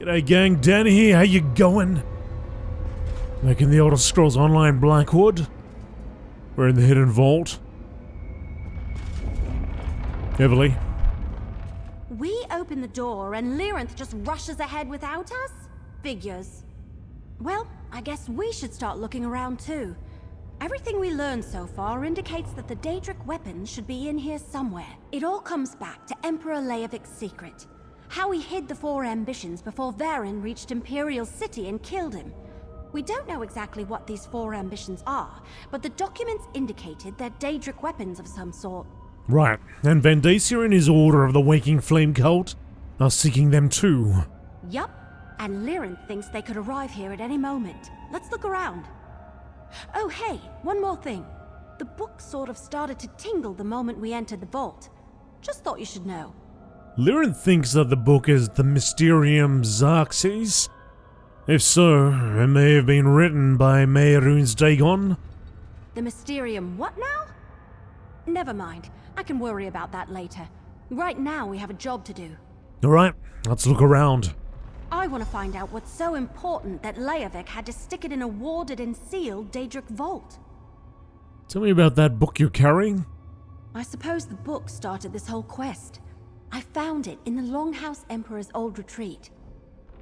G'day gang, Dan here, how you going? Back in the Elder Scrolls Online Blackwood. We're in the hidden vault. Heavily. We open the door and Lyranth just rushes ahead without us? Figures. Well, I guess we should start looking around too. Everything we learned so far indicates that the Daedric weapons should be in here somewhere. It all comes back to Emperor Leovic's secret. How he hid the four ambitions before Varen reached Imperial City and killed him. We don't know exactly what these four ambitions are, but the documents indicated they're Daedric weapons of some sort. Right, and Vandacia and his Order of the Waking Flame Cult are seeking them too. Yup, and Lyranth thinks they could arrive here at any moment. Let's look around. Oh hey, one more thing. The book sort of started to tingle the moment we entered the vault. Just thought you should know. Lyranth thinks that the book is the Mysterium Xerxes. If so, it may have been written by Mehrunes Dagon. The Mysterium what now? Never mind. I can worry about that later. Right now we have a job to do. Alright, let's look around. I want to find out what's so important that Leovic had to stick it in a warded and sealed Daedric vault. Tell me about that book you're carrying. I suppose the book started this whole quest. I found it in the Longhouse Emperor's old retreat.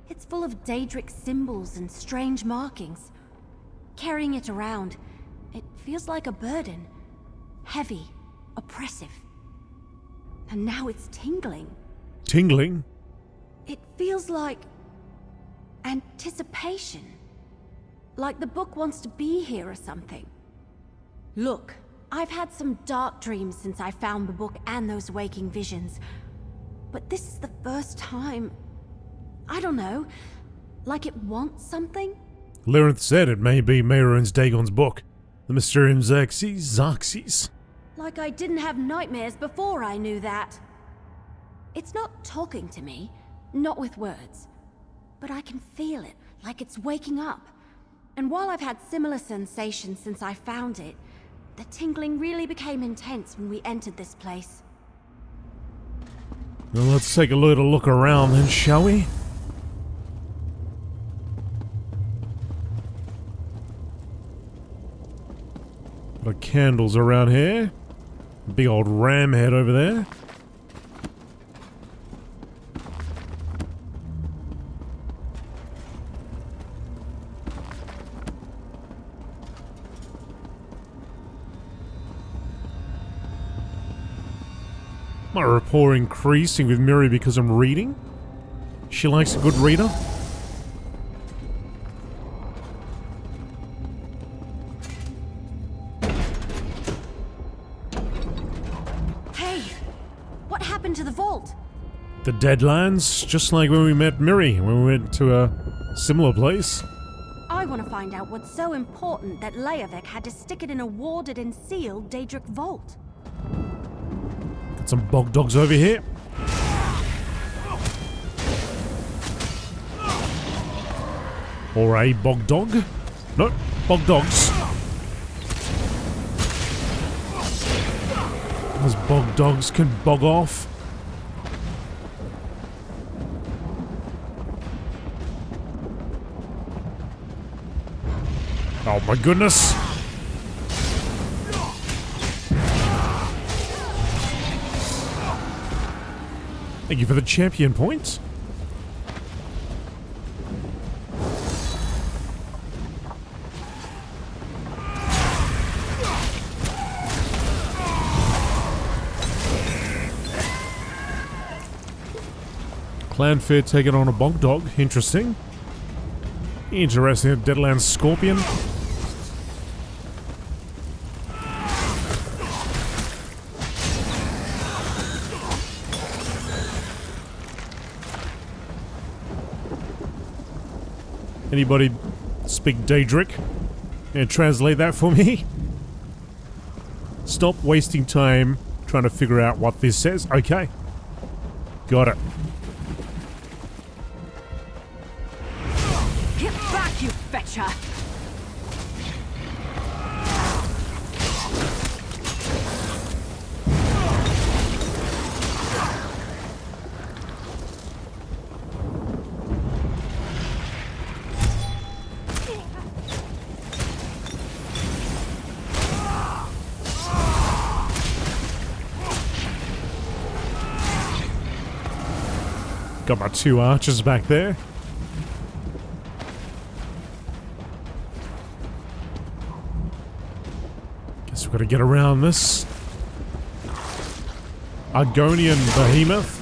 It's full of Daedric symbols and strange markings. Carrying it around, it feels like a burden. Heavy, oppressive. And now it's tingling. Tingling? It feels like anticipation. Like the book wants to be here or something. Look, I've had some dark dreams since I found the book and those waking visions. But this is the first time, I don't know, like it wants something? Lyranth said it may be Mehrunes Dagon's book. The Mysterium Xerxes. Like I didn't have nightmares before I knew that. It's not talking to me, not with words. But I can feel it, like it's waking up. And while I've had similar sensations since I found it, the tingling really became intense when we entered this place. Well, let's take a little look around then, shall we? Got candles around here. Big old ram head over there. My rapport increasing with Miri because I'm reading. She likes a good reader. Hey! What happened to the vault? The Deadlands, just like when we met Miri, when we went to a similar place. I want to find out what's so important that Leovic had to stick it in a warded and sealed Daedric vault. Got some bog dogs over here. Or a bog dog. No, bog dogs. Those bog dogs can bog off. Oh my goodness. Thank you for the champion points. Clanfair taking on a bog dog. Interesting. Interesting. Deadlands Scorpion. Anybody speak Daedric? And translate that for me? Stop wasting time trying to figure out what this says. Okay. Got it. Get back, you fetcher! Got my 2 archers back there. Guess we've got to get around this Argonian behemoth.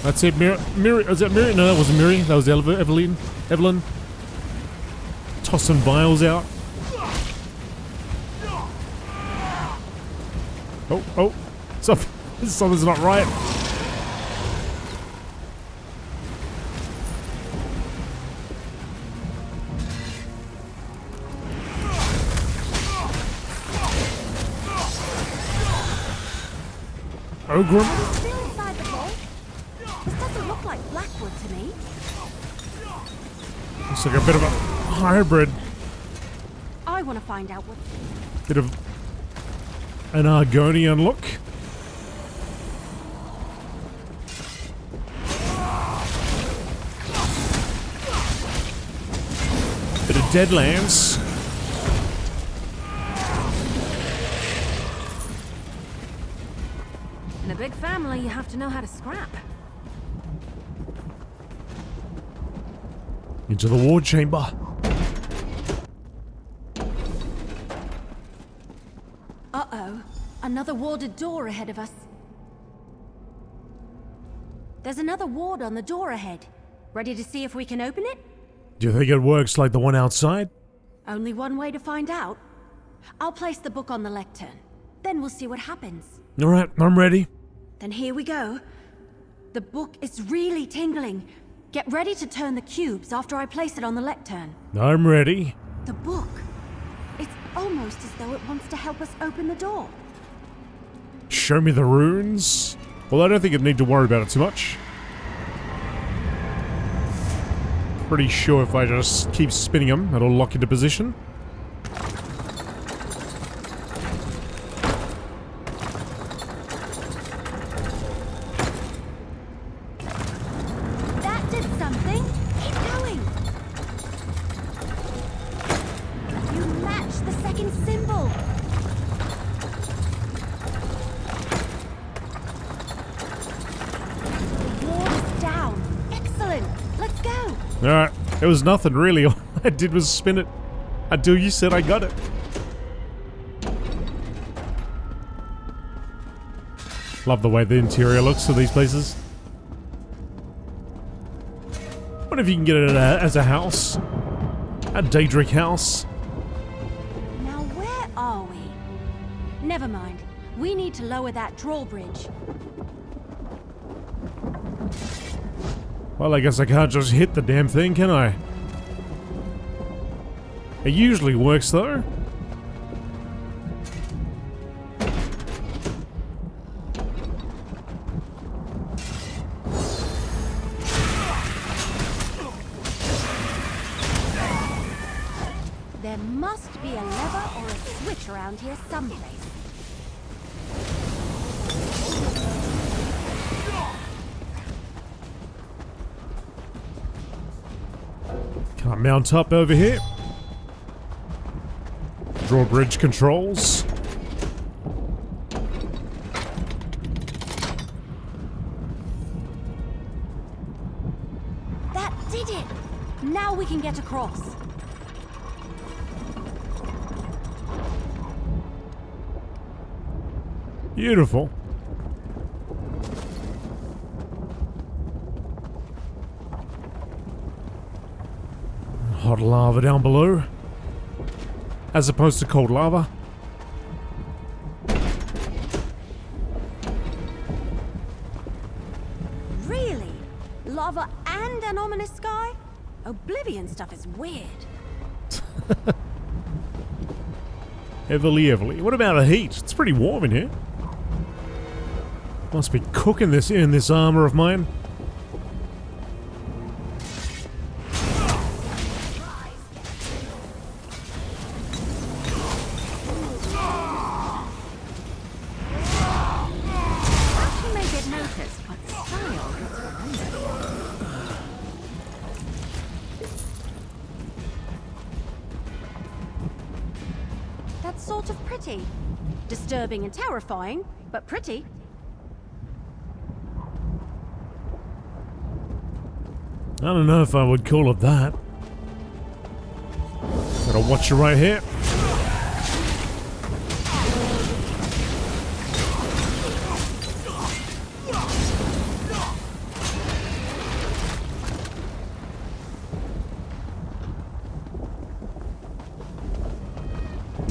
That's it, Miri, is that Miri? No, that wasn't Miri, that was Evelyn. Tossing vials out. Oh, something's not right. Ogre. Still inside the vault? This doesn't look like Blackwood to me. Looks like a bit of a hybrid. I want to find out what... Bit of an Argonian look. Bit of Deadlands. In a big family, you have to know how to scrap. Into the ward chamber. Uh-oh. Another warded door ahead of us. There's another ward on the door ahead. Ready to see if we can open it? Do you think it works like the one outside? Only one way to find out. I'll place the book on the lectern. Then we'll see what happens. Alright, I'm ready. Then here we go. The book is really tingling. Get ready to turn the cubes after I place it on the lectern. I'm ready. The book. It's almost as though it wants to help us open the door. Show me the runes. Well, I don't think I'd need to worry about it too much. Pretty sure if I just keep spinning them, it'll lock into position. That did something. Keep going. You matched the second symbol. The ward is down. Excellent. Let's go. Alright, it was nothing really. All I did was spin it until you said I got it. Love the way the interior looks of these places. What if you can get it as a house? A Daedric house? Now where are we? Never mind. We need to lower that drawbridge. Well, I guess I can't just hit the damn thing, can I? It usually works, though. There must be a lever or a switch around here someplace. Can't mount up over here. Drawbridge controls. That did it! Now we can get across. Beautiful. Hot lava down below, as opposed to cold lava. Really? Lava and an ominous sky? Oblivion stuff is weird. Heavily. What about the heat? It's pretty warm in here. Must be cooking this in this armor of mine. Actually may get noticed, but style gets remembered. sort of pretty. Disturbing and terrifying, but pretty. I don't know if I would call it that. Gotta watch you right here.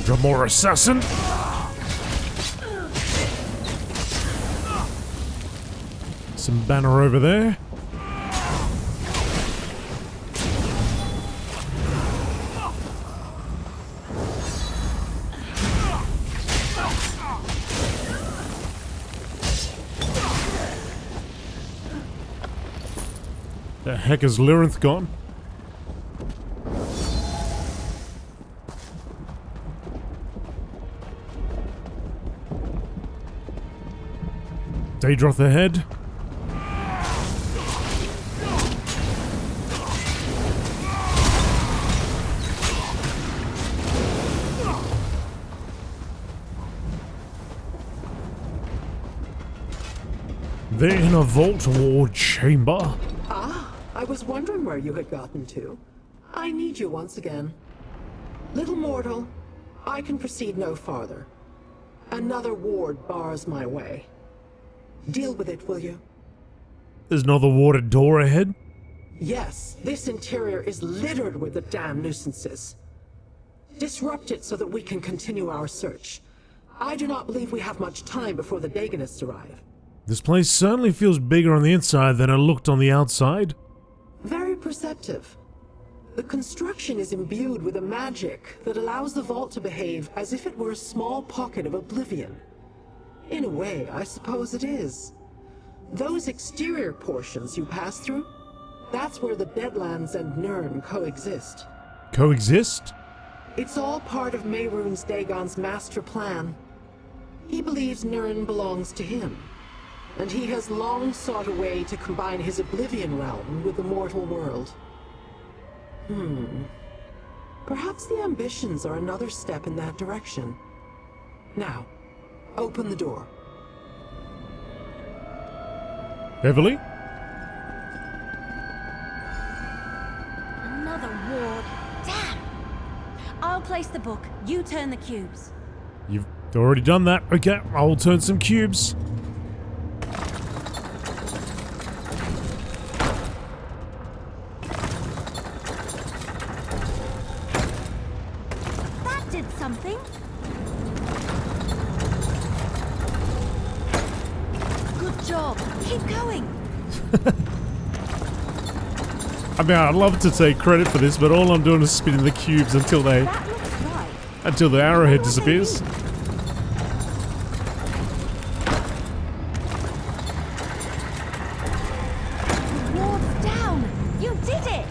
One more assassin. Some banner over there. The heck is Lyrinth gone? Daedroth ahead. They're in a vault ward chamber. Ah, I was wondering where you had gotten to. I need you once again. Little mortal, I can proceed no farther. Another ward bars my way. Deal with it, will you? There's another warded door ahead. Yes, this interior is littered with the damn nuisances. Disrupt it so that we can continue our search. I do not believe we have much time before the Dagonists arrive. This place certainly feels bigger on the inside than it looked on the outside. Very perceptive. The construction is imbued with a magic that allows the vault to behave as if it were a small pocket of Oblivion. In a way, I suppose it is. Those exterior portions you pass through, that's where the Deadlands and Nirn coexist. Coexist? It's all part of Mehrunes Dagon's master plan. He believes Nirn belongs to him, and he has long sought a way to combine his Oblivion realm with the mortal world. Perhaps the ambitions are another step in that direction. Now, open the door. Beverly? Another ward. Damn! I'll place the book. You turn the cubes. You've already done that. Okay, I'll turn some cubes. That did something. Good job. Keep going. I mean, I'd love to take credit for this, but all I'm doing is spinning the cubes until That looks right. until the arrowhead disappears. Ward's down. You did it.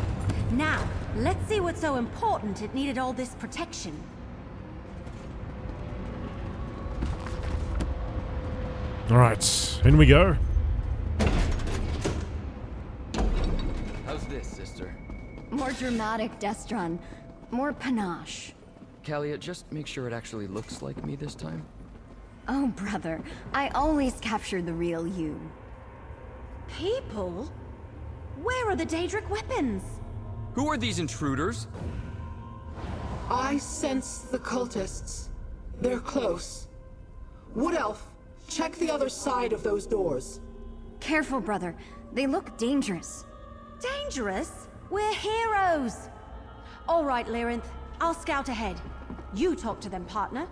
Now, let's see what's so important it needed all this protection. Alright, in we go. How's this, sister? More dramatic, Destron. More panache. Callia, just make sure it actually looks like me this time. Oh, brother. I always capture the real you. People? Where are the Daedric weapons? Who are these intruders? I sense the cultists. They're close. Wood Elf, check the other side of those doors. Careful, brother. They look dangerous. Dangerous? We're heroes! All right, Lyrinth. I'll scout ahead. You talk to them, partner.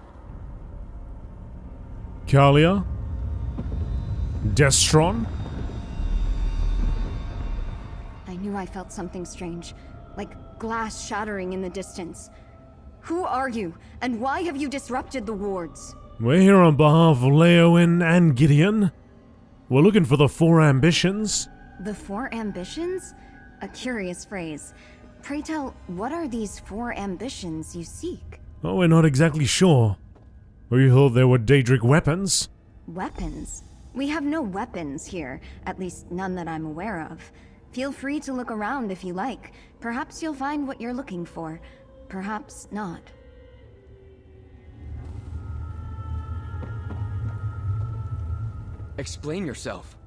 Kalia? Destron? I knew I felt something strange. Like glass shattering in the distance. Who are you? And why have you disrupted the wards? We're here on behalf of Leowen and Gideon. We're looking for the 4 ambitions. The 4 ambitions? A curious phrase. Pray tell, what are these 4 ambitions you seek? Oh, we're not exactly sure. We thought there were Daedric weapons. Weapons? We have no weapons here, at least none that I'm aware of. Feel free to look around if you like. Perhaps you'll find what you're looking for. Perhaps not. Explain yourself.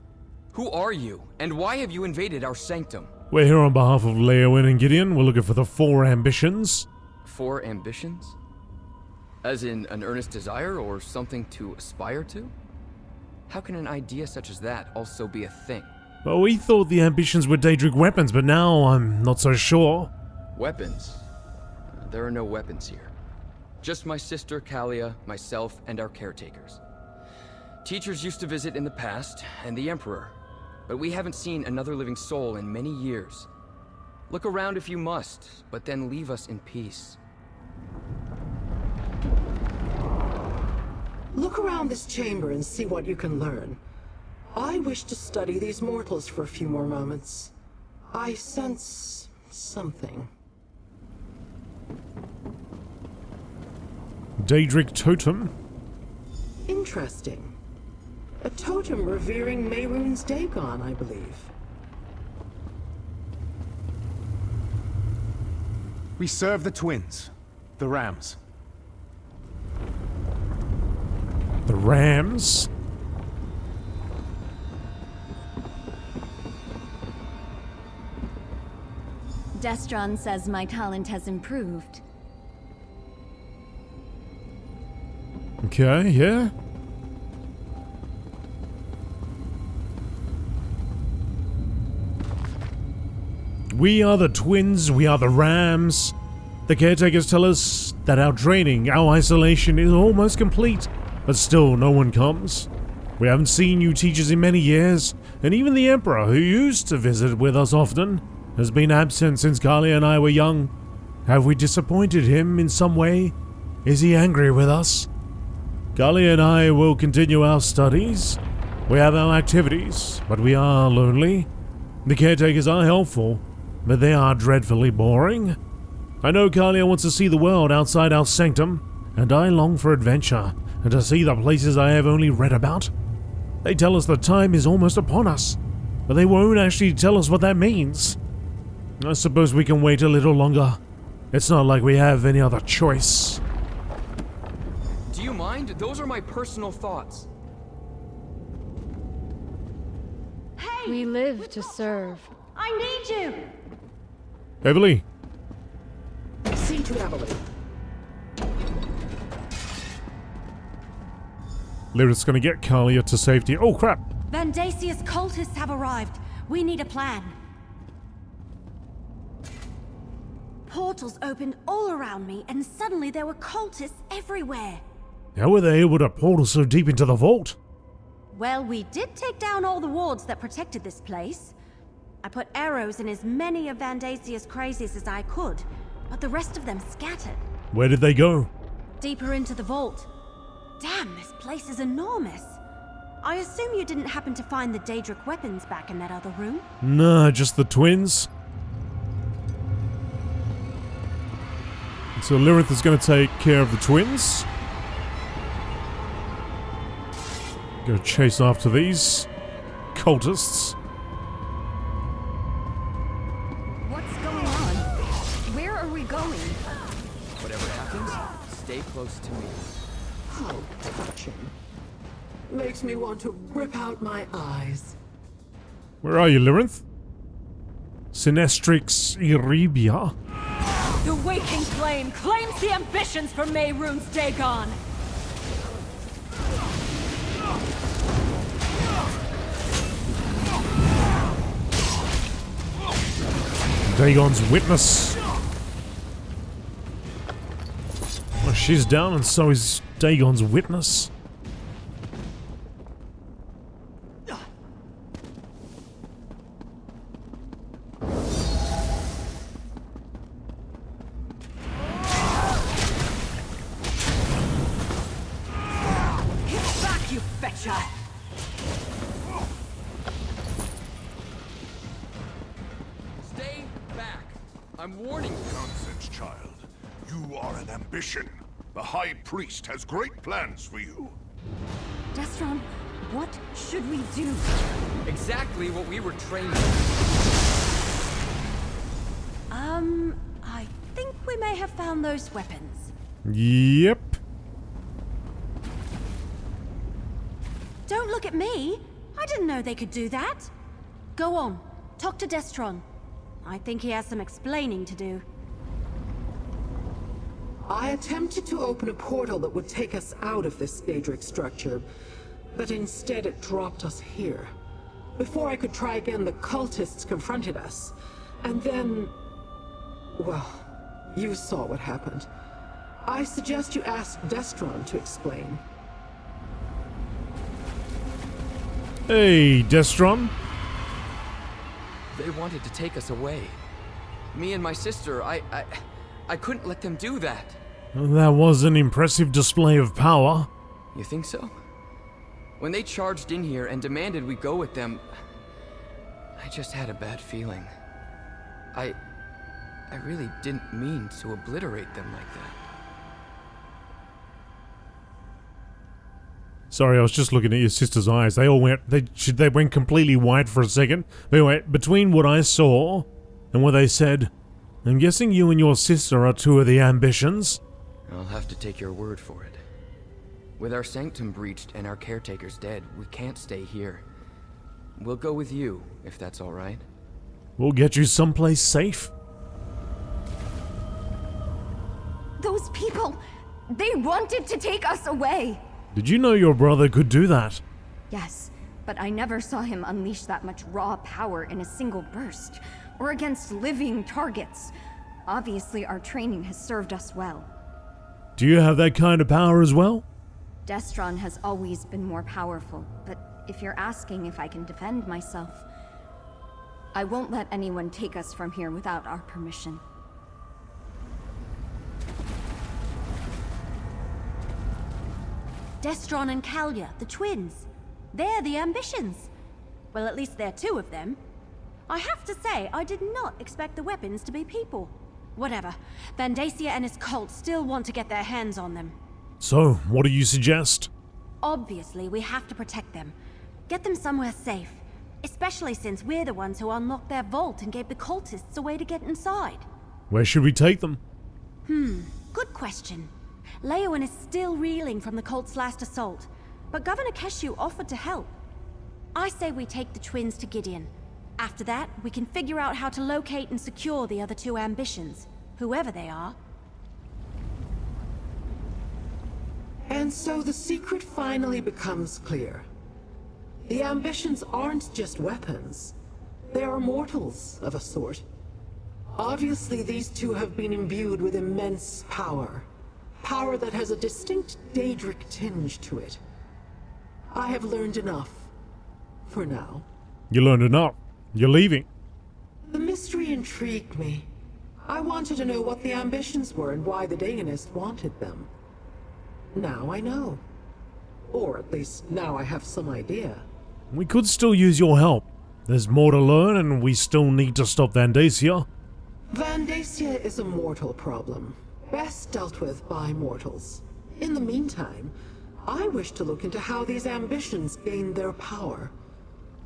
Who are you, and why have you invaded our sanctum? We're here on behalf of Leowyn and Gideon. We're looking for the 4 ambitions. 4 ambitions? As in an earnest desire or something to aspire to? How can an idea such as that also be a thing? Well, we thought the ambitions were Daedric weapons, but now I'm not so sure. Weapons? There are no weapons here. Just my sister Kalia, myself, and our caretakers. Teachers used to visit in the past, and the Emperor, but we haven't seen another living soul in many years. Look around if you must, but then leave us in peace. Look around this chamber and see what you can learn. I wish to study these mortals for a few more moments. I sense something. Daedric totem? Interesting. A totem revering Mehrunes Dagon, I believe. We serve the twins, the Rams. The Rams? Destron says my talent has improved. Okay, yeah. We are the twins, we are the Rams. The caretakers tell us that our training, our isolation is almost complete, but still no one comes. We haven't seen you teachers in many years, and even the Emperor, who used to visit with us often, has been absent since Kalia and I were young. Have we disappointed him in some way? Is he angry with us? Kalia and I will continue our studies. We have our activities, but we are lonely. The caretakers are helpful, but they are dreadfully boring. I know Kalia wants to see the world outside our sanctum, and I long for adventure and to see the places I have only read about. They tell us the time is almost upon us, but they won't actually tell us what that means. I suppose we can wait a little longer. It's not like we have any other choice. Do you mind? Those are my personal thoughts. Hey! We live to serve. I need you! Everly, See to Emily. Lyrith's gonna get Kalia to safety. Oh crap! Vandasia's cultists have arrived. We need a plan. Portals opened all around me, and suddenly there were cultists everywhere. How were they able to portal so deep into the vault? Well, we did take down all the wards that protected this place. I put arrows in as many of Vandasia's crazies as I could, but the rest of them scattered. Where did they go? Deeper into the vault. Damn, this place is enormous. I assume you didn't happen to find the Daedric weapons back in that other room? Nah, just the twins. So Lyrith is going to take care of the twins. Go chase after these cultists. What's going on? Where are we going? Whatever happens, stay close to me. How touching. Makes me want to rip out my eyes. Where are you, Lyrith? Sinestrix Erebia. The waking flame claims the ambitions for Mehrunes Dagon. Dagon's witness. Well, she's down and so is Dagon's witness. Hit back, you betcha! Stay back. I'm warning you. Nonsense, child. You are an ambition. The High Priest has great plans for you. Destron, what should we do? Exactly what we were trained I think we may have found those weapons. Yep. Don't look at me. I didn't know they could do that. Go on, talk to Destron. I think he has some explaining to do. I attempted to open a portal that would take us out of this Daedric structure, but instead it dropped us here. Before I could try again, the cultists confronted us. And then... well, you saw what happened. I suggest you ask Destron to explain. Hey, Destron. They wanted to take us away. Me and my sister, I couldn't let them do that. That was an impressive display of power. You think so? When they charged in here and demanded we go with them, I just had a bad feeling. I really didn't mean to obliterate them like that. Sorry, I was just looking at your sister's eyes. They went completely white for a second. But anyway, between what I saw and what they said, I'm guessing you and your sister are two of the ambitions. I'll have to take your word for it. With our sanctum breached and our caretakers dead, we can't stay here. We'll go with you, if that's all right. We'll get you someplace safe. Those people, they wanted to take us away. Did you know your brother could do that? Yes, but I never saw him unleash that much raw power in a single burst, or against living targets. Obviously, our training has served us well. Do you have that kind of power as well? Destron has always been more powerful, but if you're asking if I can defend myself, I won't let anyone take us from here without our permission. Destron and Kalia, the twins. They're the ambitions. Well, at least there are two of them. I have to say, I did not expect the weapons to be people. Whatever. Vandacia and his cult still want to get their hands on them. So, what do you suggest? Obviously, we have to protect them. Get them somewhere safe. Especially since we're the ones who unlocked their vault and gave the cultists a way to get inside. Where should we take them? Good question. Leowen is still reeling from the cult's last assault, but Governor Keshu offered to help. I say we take the twins to Gideon. After that, we can figure out how to locate and secure the other two ambitions, whoever they are. And so the secret finally becomes clear. The ambitions aren't just weapons. They are mortals of a sort. Obviously, these two have been imbued with immense power. Power that has a distinct Daedric tinge to it. I have learned enough. For now. You learned enough. You're leaving. The mystery intrigued me. I wanted to know what the ambitions were and why the Dagonist wanted them. Now I know. Or at least now I have some idea. We could still use your help. There's more to learn and we still need to stop Vandacia. Vandacia is a mortal problem. Best dealt with by mortals. In the meantime, I wish to look into how these ambitions gain their power.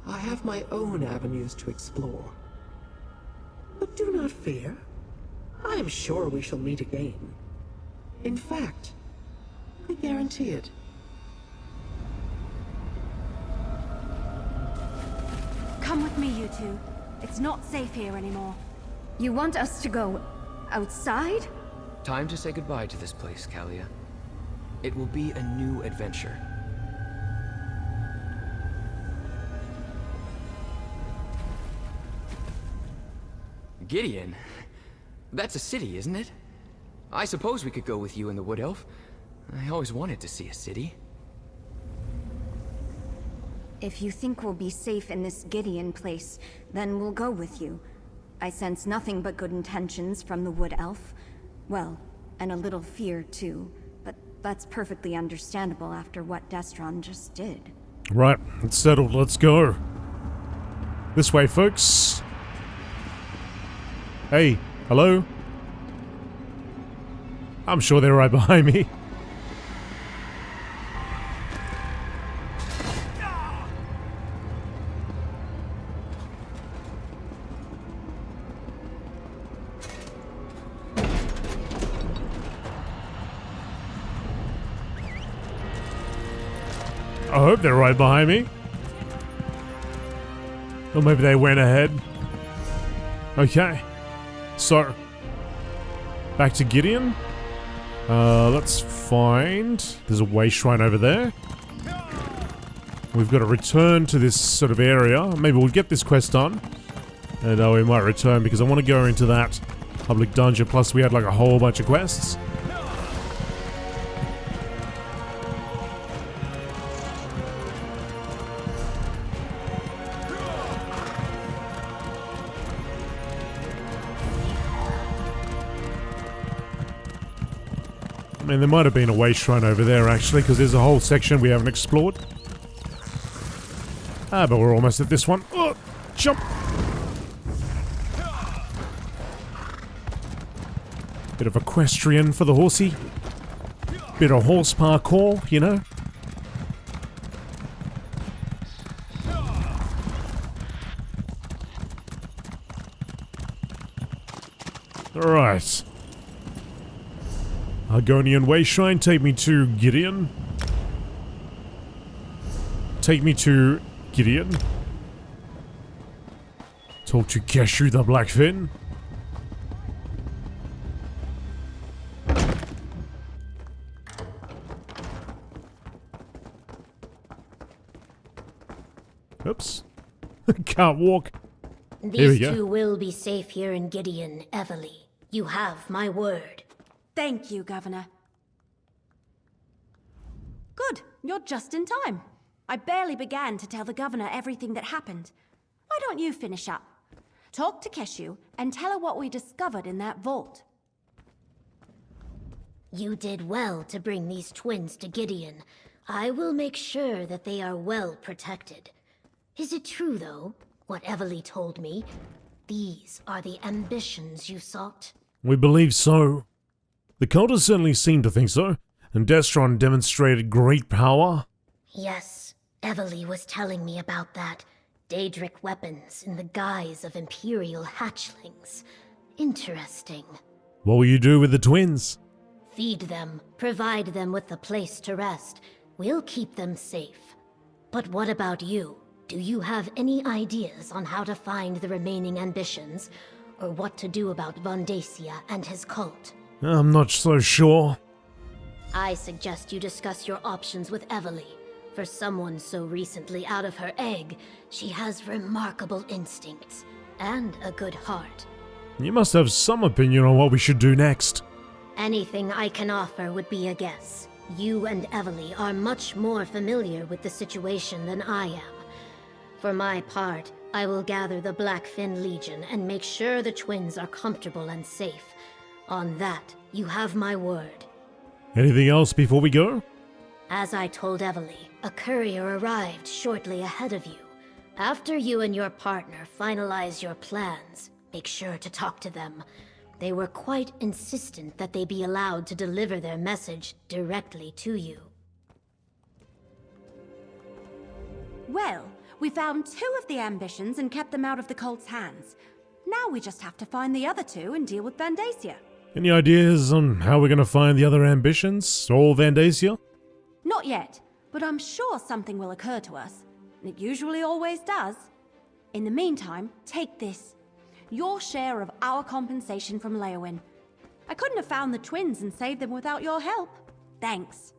I have my own avenues to explore. But do not fear. I am sure we shall meet again. In fact, I guarantee it. Come with me, you two. It's not safe here anymore. You want us to go outside? Time to say goodbye to this place, Kalia. It will be a new adventure. Gideon? That's a city, isn't it? I suppose we could go with you and the Wood Elf. I always wanted to see a city. If you think we'll be safe in this Gideon place, then we'll go with you. I sense nothing but good intentions from the Wood Elf. Well, and a little fear too, but that's perfectly understandable after what Destron just did. Right, it's settled. Let's go. This way, folks. Hey, hello? I'm sure they're right behind me. I hope they're right behind me. Or maybe they went ahead. Okay. So, back to Gideon. Let's find... There's a way shrine over there. We've got to return to this sort of area. Maybe we'll get this quest done. And we might return because I want to go into that public dungeon. Plus we had like a whole bunch of quests. I mean, there might have been a way shrine over there, actually, because there's a whole section we haven't explored. Ah, but we're almost at this one. Oh, jump! Bit of equestrian for the horsey. Bit of horse parkour, you know? Alright. Argonian Way Shrine, take me to Gideon. Take me to Gideon. Talk to Keshu the Blackfin. Oops. Can't walk. These two will be safe here in Gideon, Evely. You have my word. Thank you, Governor. Good, you're just in time. I barely began to tell the Governor everything that happened. Why don't you finish up? Talk to Keshu and tell her what we discovered in that vault. You did well to bring these twins to Gideon. I will make sure that they are well protected. Is it true, though, what Evely told me? These are the ambitions you sought? We believe so. The cultists certainly seem to think so, and Destron demonstrated great power. Yes, Evely was telling me about that. Daedric weapons in the guise of Imperial hatchlings. Interesting. What will you do with the twins? Feed them, provide them with a place to rest. We'll keep them safe. But what about you? Do you have any ideas on how to find the remaining ambitions? Or what to do about Vondacia and his cult? I'm not so sure. I suggest you discuss your options with Evely. For someone so recently out of her egg, she has remarkable instincts and a good heart. You must have some opinion on what we should do next. Anything I can offer would be a guess. You and Evely are much more familiar with the situation than I am. For my part, I will gather the Blackfin Legion and make sure the twins are comfortable and safe. On that, you have my word. Anything else before we go? As I told Evely, a courier arrived shortly ahead of you. After you and your partner finalize your plans, make sure to talk to them. They were quite insistent that they be allowed to deliver their message directly to you. Well, we found 2 of the ambitions and kept them out of the cult's hands. Now we just have to find the other 2 and deal with Vondacia. Any ideas on how we're going to find the other ambitions, or Vondacia? Not yet, but I'm sure something will occur to us. It usually always does. In the meantime, take this. Your share of our compensation from Leowin. I couldn't have found the twins and saved them without your help. Thanks.